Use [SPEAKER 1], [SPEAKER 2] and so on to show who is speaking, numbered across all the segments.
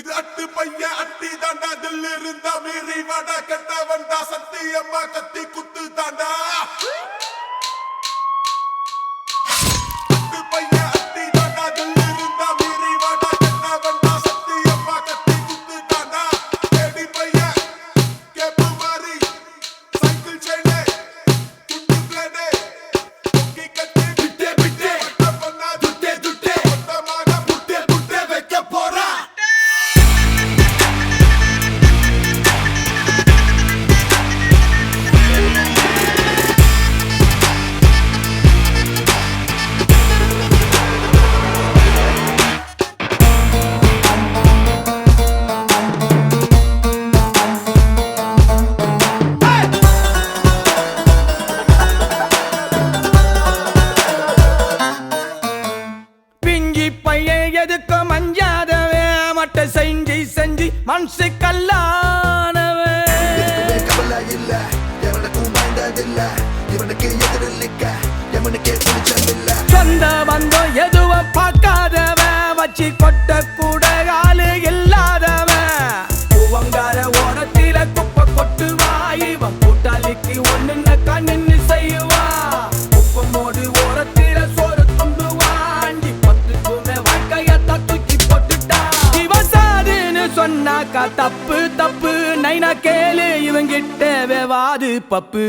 [SPEAKER 1] இது அட்டு பைய அட்டி தாண்டா தில் இருந்தா மீறி வாடா கட்ட வந்தா சத்தியம்மா கத்தி குத்து தாண்டா அட்டு பைய அட்டி தாண்டா தில் இருந்தா மீறி வாடா கட்ட வந்தா சத்தியம்மா கத்தி குத்து தாண்டா ஏடி பைய கேப்பு மாறி சைக்கிள் செயினே துட்டு பிளேனே கொக்கி கட்டி பிட்டே பிட்டே வட்ட பண்ணா துட்டே துட்டே மொத்தமாக புட்டே புட்டே வைக்க போறா
[SPEAKER 2] எதுக்கு மஞ்சாதவே மட்ட செஞ்சு செஞ்சு மனசு கல்லானவே
[SPEAKER 3] கவலை இல்ல எவனுக்கும் பயந்ததில்ல இவனுக்கு எதிரில்லிக்க எவனுக்கே பிடிச்சதில்ல
[SPEAKER 2] சொந்த பந்தம் எதுவும் பார்க்காதவ வச்சு கொட்ட கூட ஆளு இல்லாதவ பூவங்கார ஓரத்தில குப்பை கொட்டுவா இவன் கூட்டாளிக்கு ஒண்ணுன்னு கண்ணு செய்வா குப்பமோடு ஓரத்தில சோறு துண்டுவா அண்டி பத்துக்குமே வாழ்க்கையத்தான் தூக்கி போட்டுட்டா இவசாதுன்னு சொன்னாக்கா தப்பு தப்பு நைனா கேளு இவங்கிட்ட வேவாது பப்பு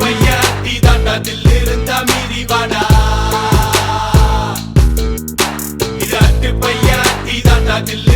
[SPEAKER 1] பையா அட்டி தாண்டா தில் இருந்தா மீறி வாடா இது அட்டு பையா அட்டி தாண்டா தில்